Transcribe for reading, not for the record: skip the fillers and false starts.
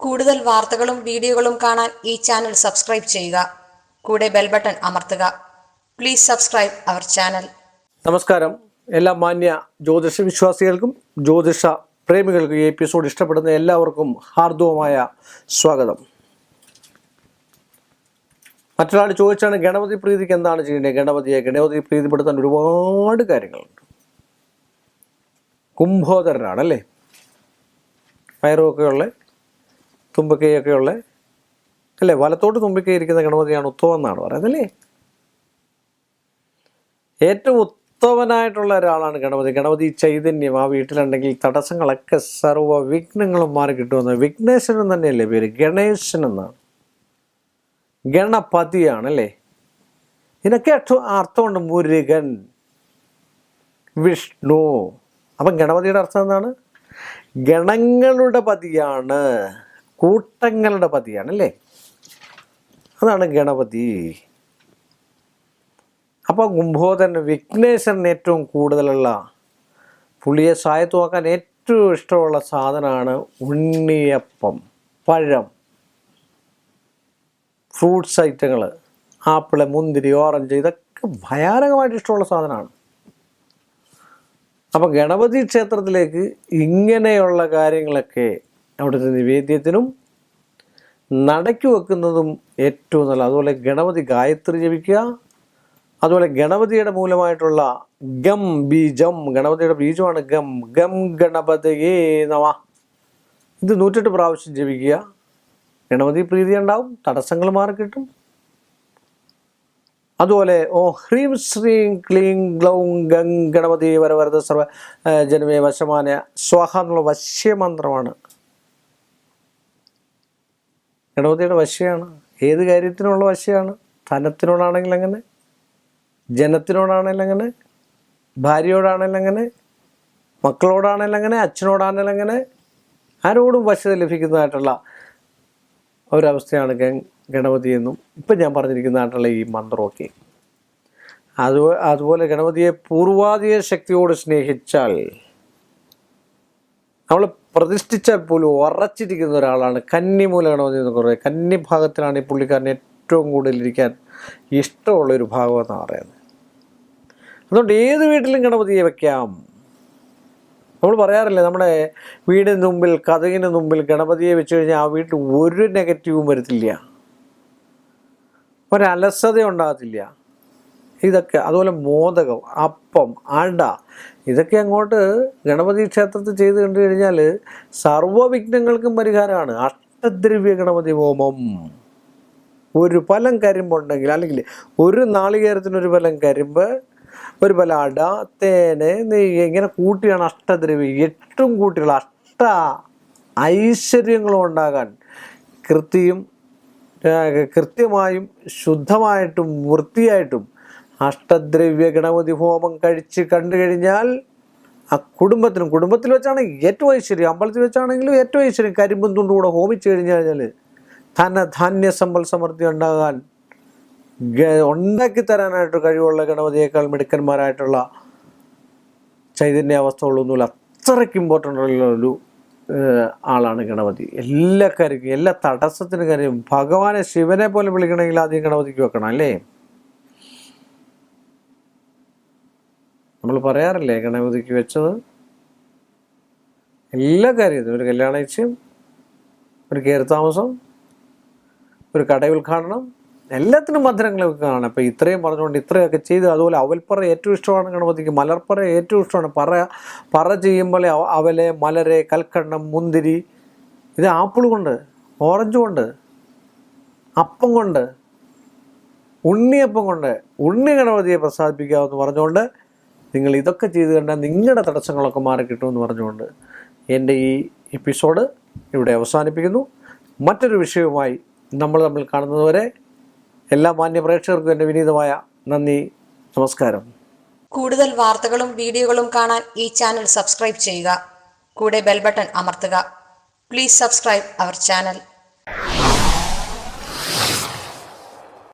കൂടുതൽ വാർത്തകളും വീഡിയോകളും കാണാൻ ഈ ചാനൽ സബ്സ്ക്രൈബ് ചെയ്യുക. കൂടെ ബെൽ ബട്ടൺ അമർത്തുക. Please subscribe our channel. നമസ്കാരം. എല്ലാ മാന്യ ജ്യോതിഷ വിശ്വാസികൾക്കും ജ്യോതിഷ പ്രേമികൾക്കും ഈ എപ്പിസോഡ് ഇഷ്ടപ്പെടുന്ന എല്ലാവർക്കും ഹാർദവമായ സ്വാഗതം. മറ്റൊരാൾ ചോദിച്ചാണ് ഗണപതി പ്രീതിക്ക് എന്താണ് ചെയ്യേണ്ടത്. ഗണപതി പ്രീതിപ്പെടുത്താൻ ഒരുപാട് കാര്യങ്ങളുണ്ട്. കുംഭോദരനാണല്ലേ, വയറുമൊക്കെ ഉള്ള തുമ്പിക്കൈയൊക്കെ ഉള്ള അല്ലേ, വലത്തോട്ട് തുമ്പിക്കൈ ഇരിക്കുന്ന ഗണപതിയാണ് ഉത്തമം എന്നാണ് പറയുന്നത് അല്ലേ. ഏറ്റവും ഉത്തമനായിട്ടുള്ള ഒരാളാണ് ഗണപതി ചൈതന്യം ആ വീട്ടിലുണ്ടെങ്കിൽ തടസ്സങ്ങളൊക്കെ സർവ്വ വിഘ്നങ്ങളും മാറി കിട്ടുമെന്ന്. വിഘ്നേശ്വരൻ തന്നെയല്ലേ പേര്, ഗണേശൻ എന്നാണ്, ഗണപതിയാണല്ലേ. ഇതിനൊക്കെ അർത്ഥമുണ്ട്. മുരുകൻ, വിഷ്ണു. അപ്പം ഗണപതിയുടെ അർത്ഥം എന്താണ്? ഗണങ്ങളുടെ പതിയാണ്, കൂട്ടങ്ങളുടെ പതിയാണ് അല്ലേ, അതാണ് ഗണപതി. അപ്പോൾ കുംഭോദരൻ വിഘ്നേശ്വരൻ ഏറ്റവും കൂടുതലുള്ള പുള്ളിയെ സ്വായത്തമാക്കാൻ ഏറ്റവും ഇഷ്ടമുള്ള സാധനമാണ് ഉണ്ണിയപ്പം, പഴം, ഫ്രൂട്ട്സ് ഐറ്റങ്ങൾ, ആപ്പിള്, മുന്തിരി, ഓറഞ്ച്, ഇതൊക്കെ ഭയാനകമായിട്ട് ഇഷ്ടമുള്ള സാധനമാണ്. അപ്പം ഗണപതി ക്ഷേത്രത്തിലേക്ക് ഇങ്ങനെയുള്ള കാര്യങ്ങളൊക്കെ അവിടുത്തെ നിവേദ്യത്തിനും നടയ്ക്ക് വെക്കുന്നതും ഏറ്റവും നല്ല. അതുപോലെ ഗണപതി ഗായത്രി ജപിക്കുക. അതുപോലെ ഗണപതിയുടെ മൂലമായിട്ടുള്ള ഗം ബീജം, ഗണപതിയുടെ ബീജമാണ് ഗം. ഗം ഗണപതയേ നമഃ. ഇത് 108 പ്രാവശ്യം ജപിക്കുക. ഗണപതി പ്രീതി ഉണ്ടാവും, തടസ്സങ്ങൾ മാറിക്കിട്ടും. അതുപോലെ ഓ ഹ്രീം ശ്രീം ക്ലീം ഗ്ലൗം ഗം ഗണപതി വരവരത സർവ ജനമേ വശമാന സ്വാഹ എന്നുള്ള വശ്യമന്ത്രമാണ്. ഗണപതിയുടെ വശ്യമാണ്. ഏത് കാര്യത്തിനുള്ള വശ്യമാണ്? ധനത്തിനോടാണെങ്കിൽ അങ്ങനെ, ജനത്തിനോടാണെങ്കിൽ അങ്ങനെ, ഭാര്യയോടാണെങ്കിൽ അങ്ങനെ, മക്കളോടാണെങ്കിൽ അങ്ങനെ, അച്ഛനോടാണെങ്കിൽ അങ്ങനെ, ആരോടും വശ്യത ലഭിക്കുന്നതായിട്ടുള്ള ഒരവസ്ഥയാണ് ഗണപതി എന്നും ഇപ്പം ഞാൻ പറഞ്ഞിരിക്കുന്നതായിട്ടുള്ള ഈ മന്ത്രമൊക്കെ. അതുപോലെ ഗണപതിയെ പൂർവാധിക ശക്തിയോട് സ്നേഹിച്ചാൽ, നമ്മൾ പ്രതിഷ്ഠിച്ചാൽ പോലും ഉറച്ചിരിക്കുന്ന ഒരാളാണ് കന്നിമൂല ഗണപതി എന്ന് പറയുന്നത്. കന്നി ഭാഗത്തിലാണ് ഈ പുള്ളിക്കാരന് ഏറ്റവും കൂടുതൽ ഇരിക്കാൻ ഇഷ്ടമുള്ളൊരു ഭാഗം എന്നാണ് പറയുന്നത്. അതുകൊണ്ട് ഏത് വീട്ടിലും ഗണപതിയെ വയ്ക്കാം. നമ്മൾ പറയാറില്ലേ, നമ്മുടെ വീടിന് മുമ്പിൽ, കതകിന് മുമ്പിൽ ഗണപതിയെ വെച്ച് കഴിഞ്ഞാൽ ആ വീട്ടിൽ ഒരു നെഗറ്റീവും വരത്തില്ല, ഒരലസത ഉണ്ടാകത്തില്ല. ഇതൊക്കെ അതുപോലെ മോദകം, അപ്പം, അട, ഇതൊക്കെ അങ്ങോട്ട് ഗണപതി ക്ഷേത്രത്തിൽ ചെയ്ത് കണ്ടു കഴിഞ്ഞാൽ സർവ്വവിഘ്നങ്ങൾക്കും പരിഹാരമാണ്. അഷ്ടദ്രവ്യ ഗണപതി ഹോമം. ഒരു ഫലം കരിമ്പുണ്ടെങ്കിൽ, അല്ലെങ്കിൽ ഒരു നാളികേരത്തിനൊരു ഫലം കരിമ്പ്, ഒരു ഫലം അട, തേന്, നെയ്യ്, ഇങ്ങനെ കൂട്ടിയാണ് അഷ്ടദ്രവ്യം. 8 കൂട്ടികൾ, അഷ്ട ഐശ്വര്യങ്ങളും ഉണ്ടാകാൻ കൃത്യമായും ശുദ്ധമായിട്ടും വൃത്തിയായിട്ടും അഷ്ടദ്രവ്യ ഗണപതി ഹോമം കണ്ടു കഴിഞ്ഞാൽ ആ കുടുംബത്തിൽ വെച്ചാണെങ്കിൽ ഏറ്റവും ഐശ്വര്യം, അമ്പലത്തിൽ വെച്ചാണെങ്കിലും ഏറ്റവും ഐശ്വര്യം. കരിമ്പും തുണ്ടും കൂടെ ഹോമിച്ചു കഴിഞ്ഞാൽ ധാന്യ സമ്പൽ സമൃദ്ധി ഉണ്ടാകാൻ, ഉണ്ടാക്കി തരാനായിട്ട് കഴിവുള്ള ഗണപതിയേക്കാൾ മിടുക്കന്മാരായിട്ടുള്ള ചൈതന്യാവസ്ഥകളൊന്നുമില്ല. അത്രയ്ക്ക് ഇമ്പോർട്ടൻ്റ് ഉള്ളൊരു ആളാണ് ഗണപതി. എല്ലാ കാര്യക്കും, എല്ലാ തടസ്സത്തിന് കാര്യം. ഭഗവാനെ ശിവനെ പോലെ വിളിക്കണമെങ്കിൽ ആദ്യം ഗണപതിക്ക് വെക്കണം അല്ലേ. നമ്മൾ പറയാറില്ലേ ഗണപതിക്ക് വെച്ചത് എല്ലാ കാര്യത്തിനും, ഒരു കല്യാണ നിശ്ചയം, ഒരു കയറിത്താമസം, ഒരു കട ഉദ്ഘാടനം, എല്ലാത്തിനും മധുരങ്ങളൊക്കെ കാണാം. അപ്പം ഇത്രയും പറഞ്ഞുകൊണ്ട് ഇത്രയൊക്കെ ചെയ്ത്. അതുപോലെ അവൽപ്പറ ഏറ്റവും ഇഷ്ടമാണ് ഗണപതിക്ക്. മലർപ്പറ ഏറ്റവും ഇഷ്ടമാണ്. പറ ചെയ്യുമ്പോൾ അവലെ, മലരെ, കൽക്കണ്ടം, മുന്തിരി, ഇത് ആപ്പിൾ കൊണ്ട്, ഓറഞ്ച് കൊണ്ട്, അപ്പം കൊണ്ട്, ഉണ്ണിയപ്പം കൊണ്ട് ഉണ്ണി ഗണപതിയെ പ്രസാദിപ്പിക്കാമെന്ന് പറഞ്ഞുകൊണ്ട് നിങ്ങൾ ഇതൊക്കെ ചെയ്ത് കണ്ടാൽ നിങ്ങളുടെ തടസ്സങ്ങളൊക്കെ മാറി കിട്ടുമെന്ന് പറഞ്ഞുകൊണ്ട് എൻ്റെ ഈ എപ്പിസോഡ് ഇവിടെ അവസാനിപ്പിക്കുന്നു. മറ്റൊരു വിഷയവുമായി നമ്മൾ തമ്മിൽ കാണുന്നതുവരെ എല്ലാ മാന്യ പ്രേക്ഷകർക്കും എൻ്റെ വിനീതമായ നന്ദി, നമസ്കാരം. കൂടുതൽ വാർത്തകളും വീഡിയോകളും കാണാൻ ഈ ചാനൽ സബ്സ്ക്രൈബ് ചെയ്യുക. കൂടെ ബെൽ ബട്ടൺ അമർത്തുക. Please subscribe our channel.